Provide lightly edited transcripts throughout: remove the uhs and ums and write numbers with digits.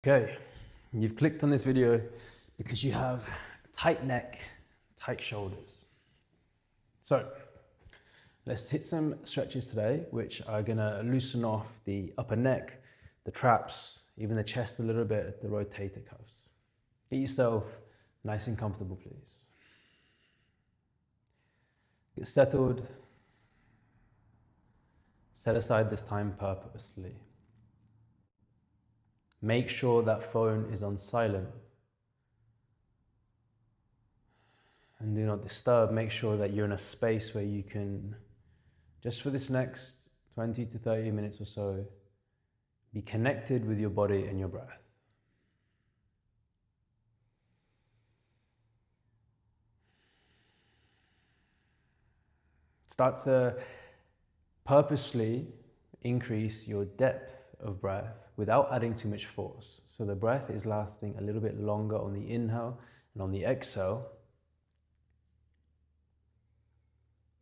Okay, you've clicked on this video because you have tight neck, tight shoulders. So let's hit some stretches today, which are gonna loosen off the upper neck, the traps, even the chest a little bit, the rotator cuffs. Get yourself nice and comfortable, please. Get settled. Set aside this time purposely. Make sure that phone is on silent. And do not disturb. Make sure that you're in a space where you can, just for this next 20 to 30 minutes or so, be connected with your body and your breath. Start to purposely increase your depth of breath without adding too much force. So the breath is lasting a little bit longer on the inhale, and on the exhale,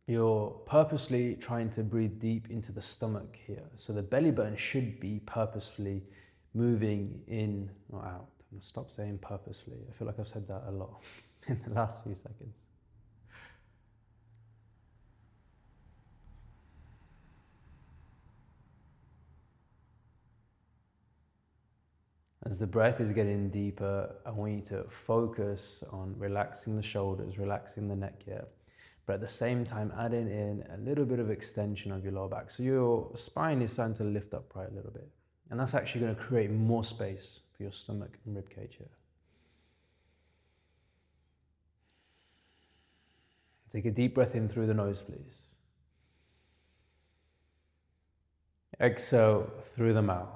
you're purposely trying to breathe deep into the stomach here. So the belly button should be purposefully moving in or out. I'm gonna stop saying purposely. I feel like I've said that a lot in the last few seconds. As the breath is getting deeper, I want you to focus on relaxing the shoulders, relaxing the neck here, but at the same time adding in a little bit of extension of your lower back. So your spine is starting to lift upright a little bit. And that's actually going to create more space for your stomach and rib cage here. Take a deep breath in through the nose, please. Exhale through the mouth.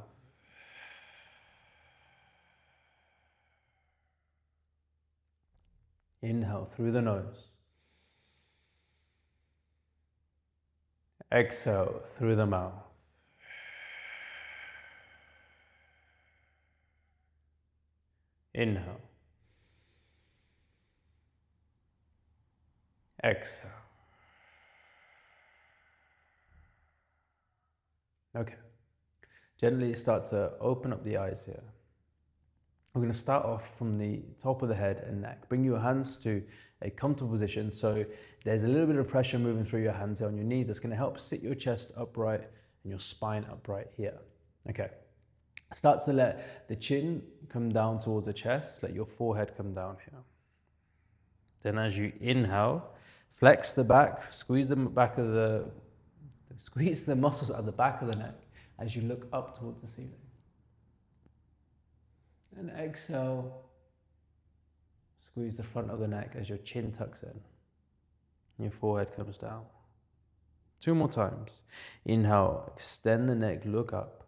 Inhale through the nose. Exhale through the mouth. Inhale. Exhale. Okay. Gently start to open up the eyes here. We're going to start off from the top of the head and neck. Bring your hands to a comfortable position. So there's a little bit of pressure moving through your hands here on your knees. That's going to help sit your chest upright and your spine upright here. Okay. Start to let the chin come down towards the chest. Let your forehead come down here. Then as you inhale, flex the back, squeeze the muscles at the back of the neck as you look up towards the ceiling. And exhale, squeeze the front of the neck as your chin tucks in and your forehead comes down. 2 more times. Inhale, extend the neck, look up.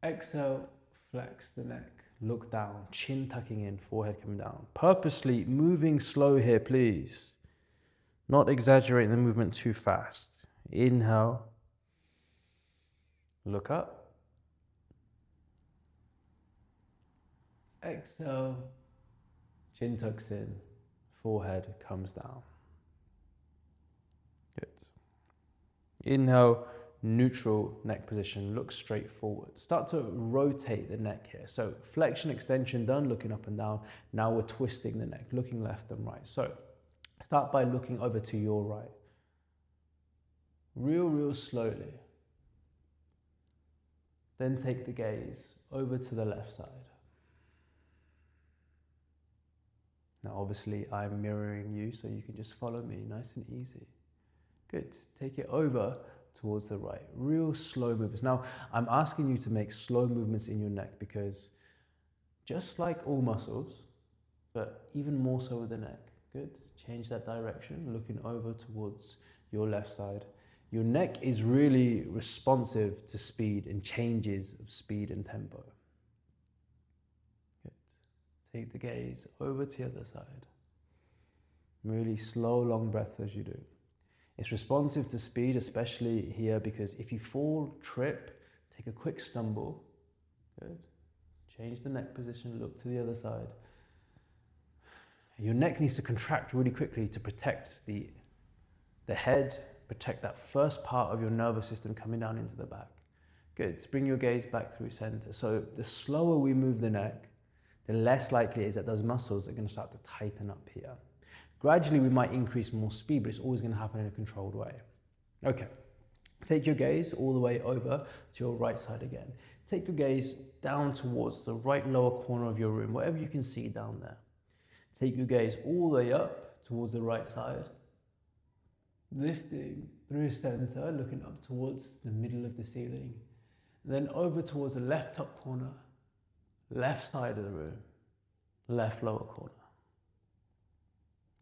Exhale, flex the neck, look down, chin tucking in, forehead coming down. Purposely moving slow here, please. Not exaggerating the movement too fast. Inhale, look up. Exhale, chin tucks in, forehead comes down. Good. Inhale, neutral neck position, look straight forward. Start to rotate the neck here. So flexion, extension done, looking up and down. Now we're twisting the neck, looking left and right. So start by looking over to your right. Real slowly. Then take the gaze over to the left side. Now obviously I'm mirroring you, so you can just follow me nice and easy. Good, take it over towards the right. Real slow movements. Now I'm asking you to make slow movements in your neck because just like all muscles, but even more so with the neck. Good, change that direction, looking over towards your left side. Your neck is really responsive to speed and changes of speed and tempo. Take the gaze over to the other side. Really slow, long breaths as you do. It's responsive to speed, especially here, because if you fall, trip, take a quick stumble. Good. Change the neck position, look to the other side. Your neck needs to contract really quickly to protect the head, protect that first part of your nervous system coming down into the back. Good. So bring your gaze back through center. So the slower we move the neck, the less likely it is that those muscles are going to start to tighten up here. Gradually, we might increase more speed, but it's always going to happen in a controlled way. Okay. Take your gaze all the way over to your right side again. Take your gaze down towards the right lower corner of your room, whatever you can see down there. Take your gaze all the way up towards the right side, lifting through center, looking up towards the middle of the ceiling. Then over towards the left top corner, left side of the room, left lower corner.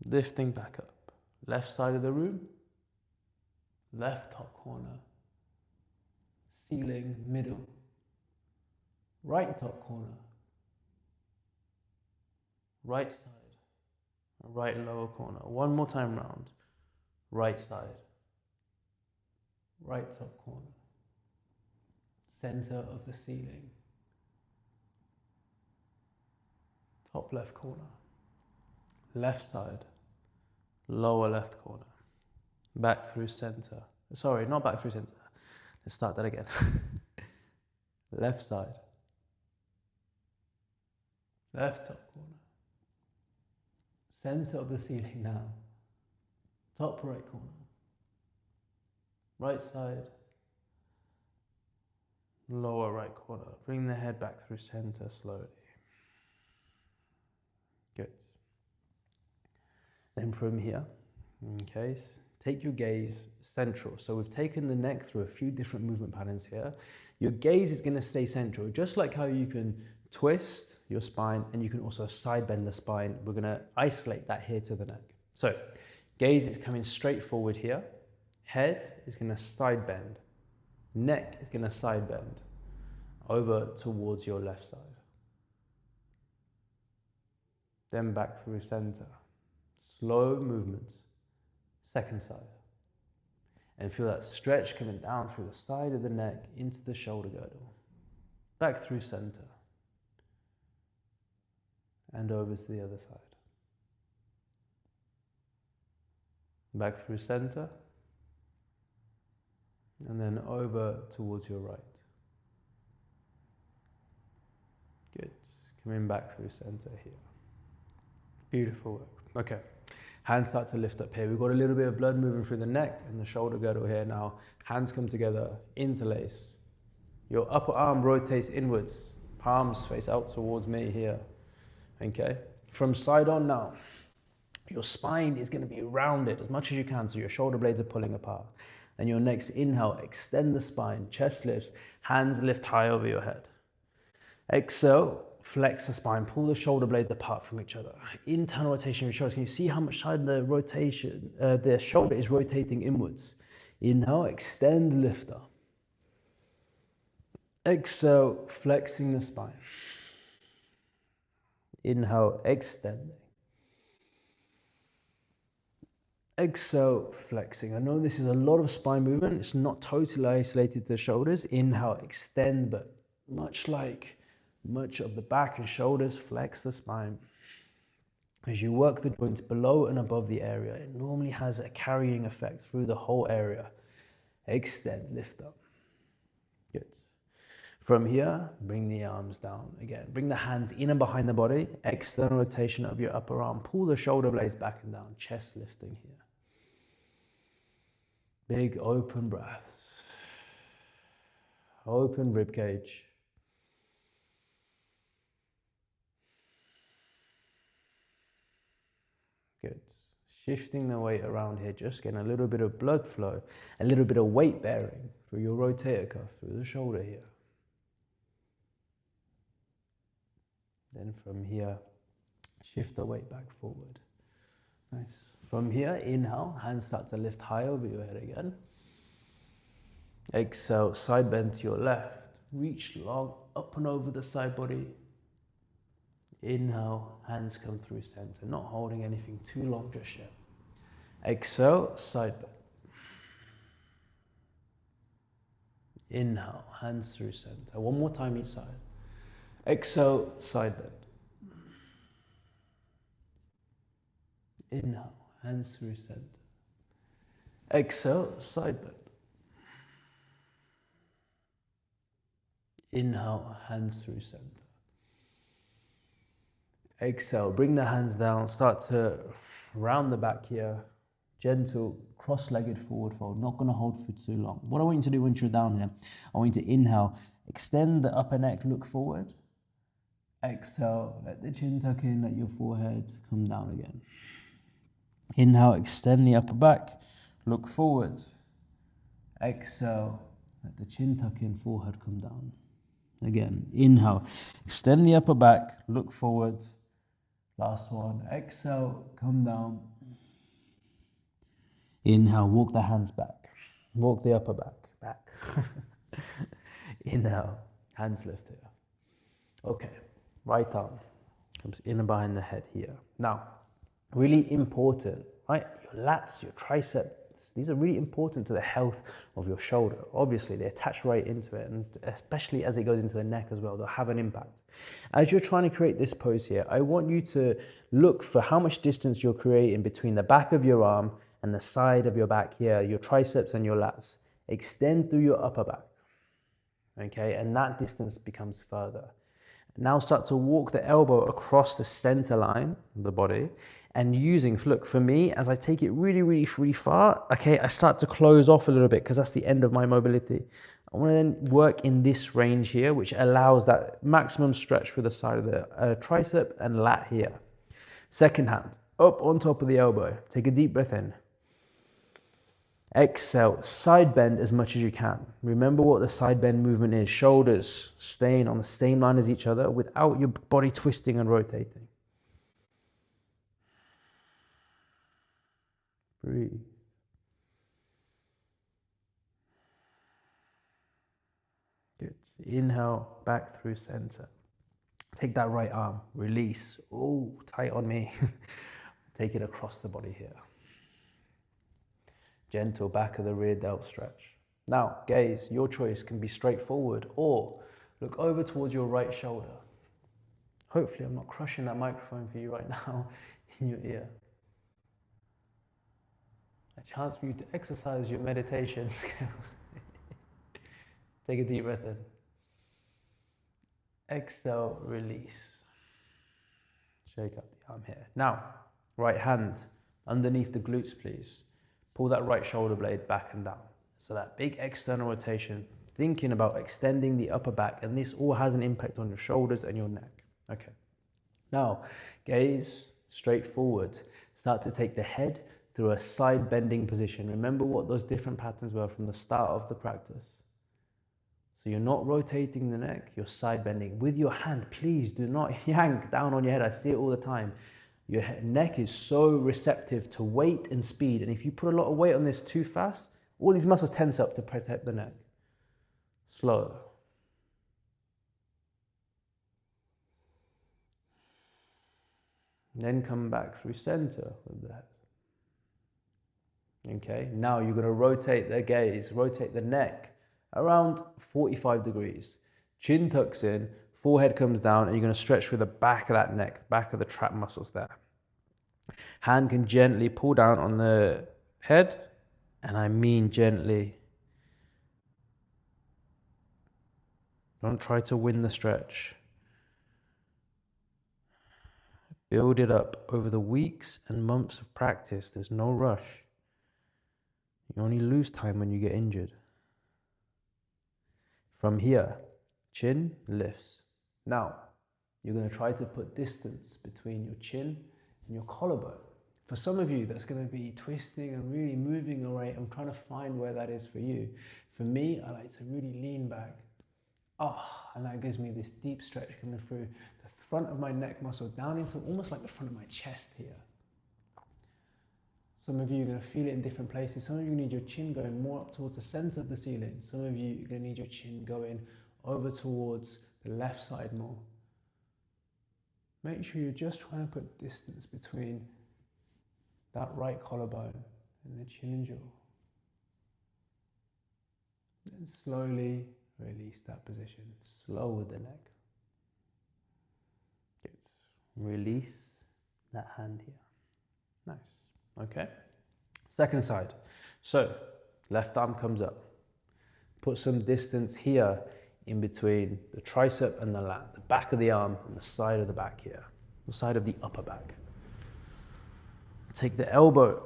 Lifting back up, left side of the room, left top corner, ceiling, middle, right top corner, right side, right lower corner. One more time round, right side, right top corner, center of the ceiling, top left corner, left side, lower left corner, back through center. Sorry, not back through center. Let's start that again. Left side, left top corner, center of the ceiling now, top right corner, right side, lower right corner. Bring the head back through center slowly. Good. Then from here, okay, take your gaze central. So we've taken the neck through a few different movement patterns here. Your gaze is going to stay central, just like how you can twist your spine and you can also side bend the spine. We're going to isolate that here to the neck. So gaze is coming straight forward here. Head is going to side bend. Neck is going to side bend over towards your left side. Then back through center. Slow movements. Second side. And feel that stretch coming down through the side of the neck into the shoulder girdle. Back through center. And over to the other side. Back through center. And then over towards your right. Good. Coming back through center here. Beautiful work. Okay. Hands start to lift up here. We've got a little bit of blood moving through the neck and the shoulder girdle here now. Hands come together, interlace. Your upper arm rotates inwards. Palms face out towards me here. Okay. From side on now, your spine is going to be rounded as much as you can so your shoulder blades are pulling apart. And your next inhale, extend the spine, chest lifts, hands lift high over your head. Exhale, flex the spine, pull the shoulder blades apart from each other. Internal rotation of your shoulders. Can you see how much side the rotation, the shoulder is rotating inwards? Inhale, extend, lift up. Exhale, flexing the spine. Inhale, extending. Exhale, flexing. I know this is a lot of spine movement. It's not totally isolated to the shoulders. Inhale, extend, but much of the back and shoulders, flex the spine. As you work the joints below and above the area, it normally has a carrying effect through the whole area. Extend, lift up. Good. From here, bring the arms down again. Bring the hands in and behind the body. External rotation of your upper arm. Pull the shoulder blades back and down. Chest lifting here. Big open breaths. Open rib cage. Good. Shifting the weight around here, just getting a little bit of blood flow, a little bit of weight bearing through your rotator cuff, through the shoulder here. Then from here, shift the weight back forward. Nice. From here, inhale, hands start to lift high over your head again. Exhale, side bend to your left. Reach long up and over the side body. Inhale, hands come through center, not holding anything too long just yet. Exhale, side bend. Inhale, hands through center. One more time each side. Exhale, side bend. Inhale, hands through center. Exhale, side bend. Inhale, hands through center. Exhale, bring the hands down, start to round the back here. Gentle, cross-legged forward fold. Not going to hold for too long. What I want you to do once you're down here, I want you to inhale, extend the upper neck, look forward. Exhale, let the chin tuck in, let your forehead come down again. Inhale, extend the upper back, look forward. Exhale, let the chin tuck in, forehead come down. Again, inhale, extend the upper back, look forward. Last one, exhale, come down. Inhale, walk the hands back. Walk the upper back. Inhale, hands lift here. Okay, right arm comes in and behind the head here. Now, really important, right? Your lats, your triceps, these are really important to the health of your shoulder. Obviously, they attach right into it, and especially as it goes into the neck as well, they'll have an impact. As you're trying to create this pose here, I want you to look for how much distance you're creating between the back of your arm and the side of your back here, your triceps and your lats. Extend through your upper back, okay? And that distance becomes further. Now start to walk the elbow across the center line of the body and using, look, for me, as I take it really far, okay, I start to close off a little bit because that's the end of my mobility. I want to then work in this range here, which allows that maximum stretch for the side of the tricep and lat here. Second hand, up on top of the elbow. Take a deep breath in. Exhale, side bend as much as you can. Remember what the side bend movement is. Shoulders staying on the same line as each other without your body twisting and rotating. Breathe. Good. Inhale, back through center. Take that right arm, release. Oh, tight on me. Take it across the body here. Gentle back of the rear delt stretch. Now, gaze, your choice can be straightforward or look over towards your right shoulder. Hopefully I'm not crushing that microphone for you right now in your ear. A chance for you to exercise your meditation skills. Take a deep breath in. Exhale, release. Shake up the arm here. Now, right hand underneath the glutes, please. Pull that right shoulder blade back and down. So that big external rotation, thinking about extending the upper back, and this all has an impact on your shoulders and your neck. Okay. Now, gaze straight forward. Start to take the head through a side bending position. Remember what those different patterns were from the start of the practice. So you're not rotating the neck, you're side bending. With your hand, please do not yank down on your head. I see it all the time. Your neck is so receptive to weight and speed. And if you put a lot of weight on this too fast, all these muscles tense up to protect the neck. Slow. Then come back through center with the head. Okay, now you're going to rotate the gaze, rotate the neck around 45 degrees. Chin tucks in, forehead comes down, and you're going to stretch through the back of that neck, back of the trap muscles there. Hand can gently pull down on the head, and I mean gently. Don't try to win the stretch. Build it up over the weeks and months of practice. There's no rush. You only lose time when you get injured. From here, chin lifts. Now, you're going to try to put distance between your chin and your collarbone. For some of you, that's going to be twisting and really moving away. I'm trying to find where that is for you. For me, I like to really lean back. And that gives me this deep stretch coming through the front of my neck muscle down into almost like the front of my chest here. Some of you are going to feel it in different places. Some of you need your chin going more up towards the center of the ceiling. Some of you are going to need your chin going over towards the left side more. Make sure you're just trying to put distance between that right collarbone and the chin and jaw. Then slowly release that position. Slow with the neck. Good. Release that hand here. Nice. Okay. Second side. So left arm comes up. Put some distance here in between the tricep and the lat, the back of the arm and the side of the back here, the side of the upper back. Take the elbow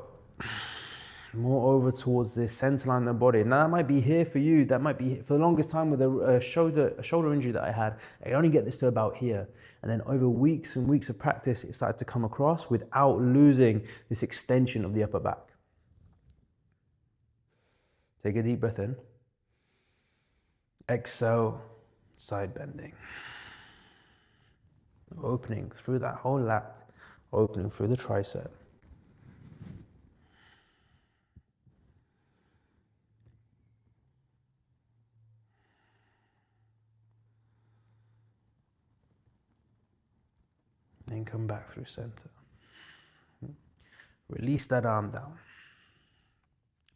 more over towards the center line of the body. Now that might be here for you, that might be for the longest time with a shoulder injury that I had. I only get this to about here. And then over weeks and weeks of practice, it started to come across without losing this extension of the upper back. Take a deep breath in. Exhale, side bending. Opening through that whole lat, opening through the tricep. Then come back through center. Release that arm down.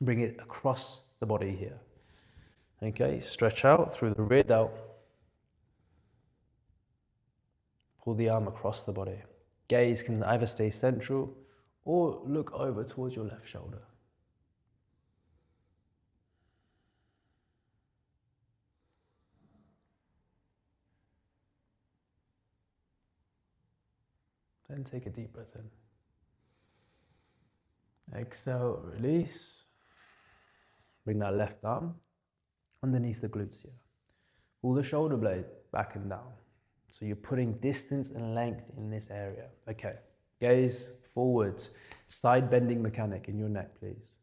Bring it across the body here. Okay, stretch out through the rear delt. Pull the arm across the body. Gaze can either stay central or look over towards your left shoulder. Then take a deep breath in. Exhale, release. Bring that left arm underneath the glutes here. Pull the shoulder blade back and down. So you're putting distance and length in this area. Okay, gaze forwards. Side bending mechanic in your neck, please.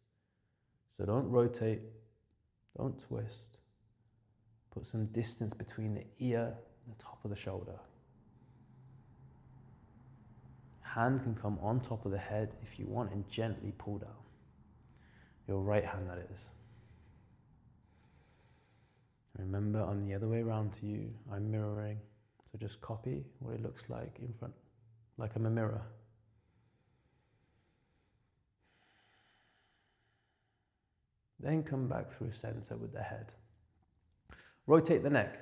So don't rotate, don't twist. Put some distance between the ear and the top of the shoulder. Hand can come on top of the head if you want and gently pull down. Your right hand, that is. Remember, I'm the other way around to you. I'm mirroring. So just copy what it looks like in front, like I'm a mirror. Then come back through center with the head. Rotate the neck.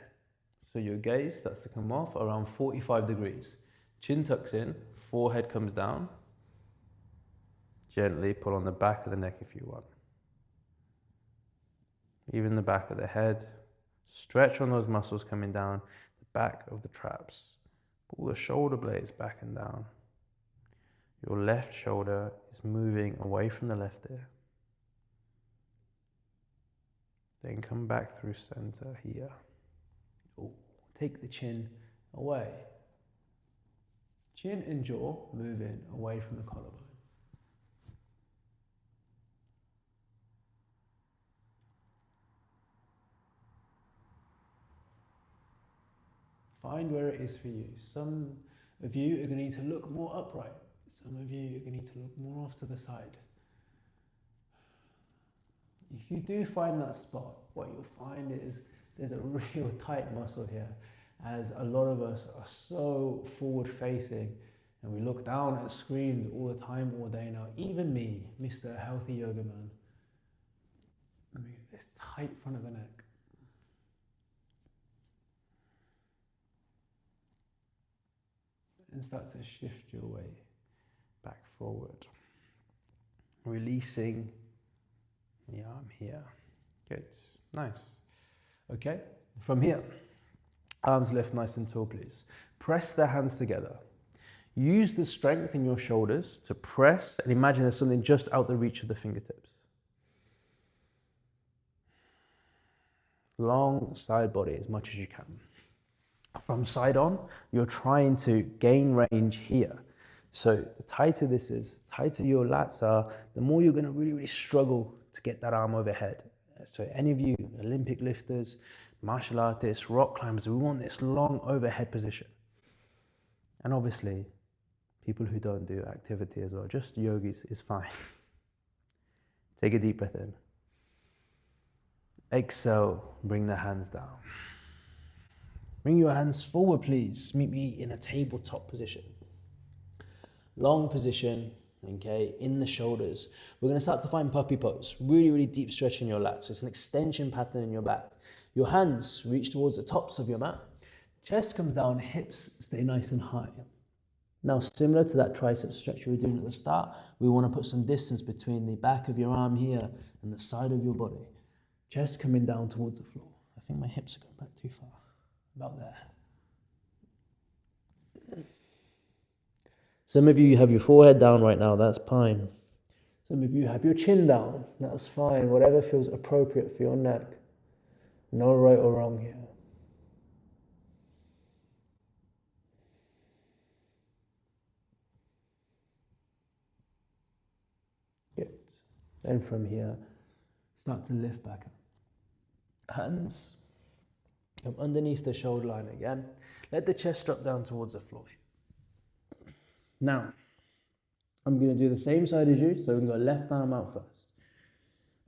So your gaze starts to come off around 45 degrees. Chin tucks in, forehead comes down. Gently pull on the back of the neck if you want. Even the back of the head. Stretch on those muscles coming down the back of the traps. Pull the shoulder blades back and down. Your left shoulder is moving away from the left ear. Then come back through center here. Ooh, take the chin away. Chin and jaw moving away from the collarbone. Find where it is for you. Some of you are going to need to look more upright. Some of you are going to need to look more off to the side. If you do find that spot, what you'll find is there's a real tight muscle here, as a lot of us are so forward facing and we look down at screens all the time, all day now. Even me, Mr. Healthy Yoga Man. Let me get this tight front of the neck. And start to shift your way back forward. Releasing the arm here. Good, nice. Okay, from here, arms lift nice and tall, please. Press the hands together. Use the strength in your shoulders to press and imagine there's something just out the reach of the fingertips. Long side body as much as you can. From side on, you're trying to gain range here. So the tighter this is, tighter your lats are, the more you're going to really struggle to get that arm overhead. So any of you Olympic lifters, martial artists, rock climbers, we want this long overhead position. And obviously, people who don't do activity as well, just yogis is fine. Take a deep breath in. Exhale, bring the hands down. Bring your hands forward, please. Meet me in a tabletop position. Long position, okay, in the shoulders. We're going to start to find puppy pose. Really deep stretch in your lats. So it's an extension pattern in your back. Your hands reach towards the tops of your mat. Chest comes down, hips stay nice and high. Now, similar to that tricep stretch we were doing at the start, we want to put some distance between the back of your arm here and the side of your body. Chest coming down towards the floor. I think my hips are going back too far. about there. Some of you have your forehead down right now, that's fine. Some of you have your chin down, that's fine. Whatever feels appropriate for your neck. No right or wrong here. Good. Then from here, start to lift back up. Hands come underneath the shoulder line again. Let the chest drop down towards the floor. Now, I'm going to do the same side as you, so we can go left arm out first.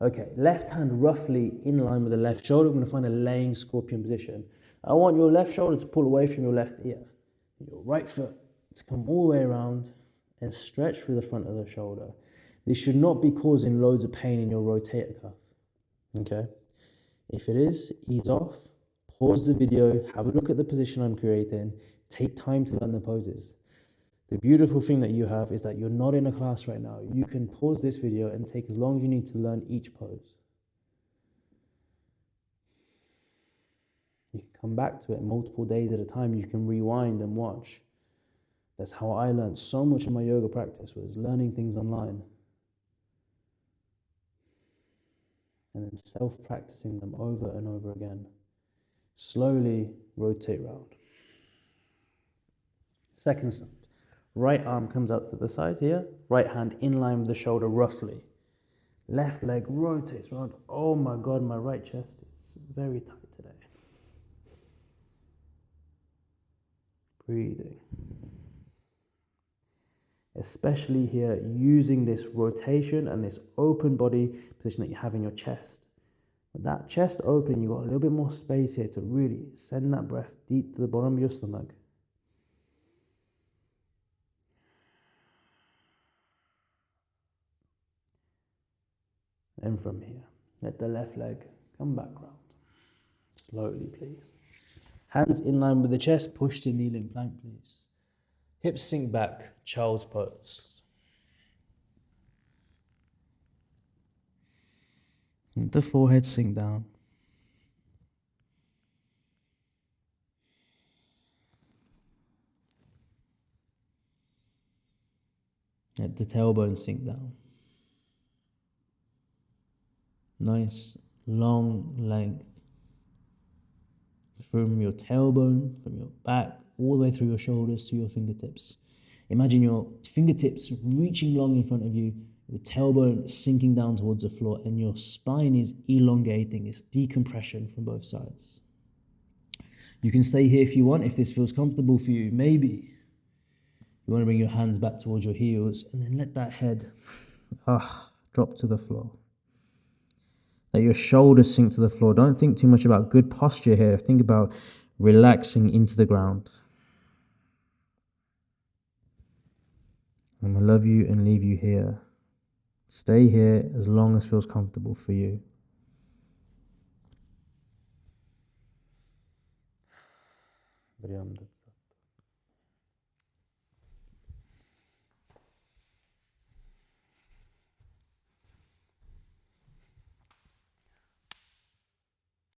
Okay, left hand roughly in line with the left shoulder. We're going to find a laying scorpion position. I want your left shoulder to pull away from your left ear. Your right foot to come all the way around and stretch through the front of the shoulder. This should not be causing loads of pain in your rotator cuff. Okay? If it is, ease off, pause the video, have a look at the position I'm creating, take time to learn the poses. The beautiful thing that you have is that you're not in a class right now. You can pause this video and take as long as you need to learn each pose. You can come back to it multiple days at a time. You can rewind and watch. That's how I learned so much of my yoga practice, was learning things online. And then self-practicing them over and over again. Slowly rotate round. Second side. Right arm comes out to the side here. Right hand in line with the shoulder roughly. Left leg rotates around. Oh my God, my right chest is very tight today. Breathing. Especially here, using this rotation and this open body position that you have in your chest. With that chest open, you've got a little bit more space here to really send that breath deep to the bottom of your stomach. And from here, let the left leg come back round. Slowly, please. Hands in line with the chest, push to kneeling plank, please. Hips sink back, child's pose. Let the forehead sink down. Let the tailbone sink down. Nice long length from your tailbone, from your back, all the way through your shoulders to your fingertips. Imagine your fingertips reaching long in front of you, your tailbone sinking down towards the floor, and your spine is elongating. It's decompression from both sides. You can stay here if you want, if this feels comfortable for you. Maybe you want to bring your hands back towards your heels and then let that head drop to the floor. Let your shoulders sink to the floor. Don't think too much about good posture here. Think about relaxing into the ground. I'm going to love you and leave you here. Stay here as long as feels comfortable for you. Brilliant.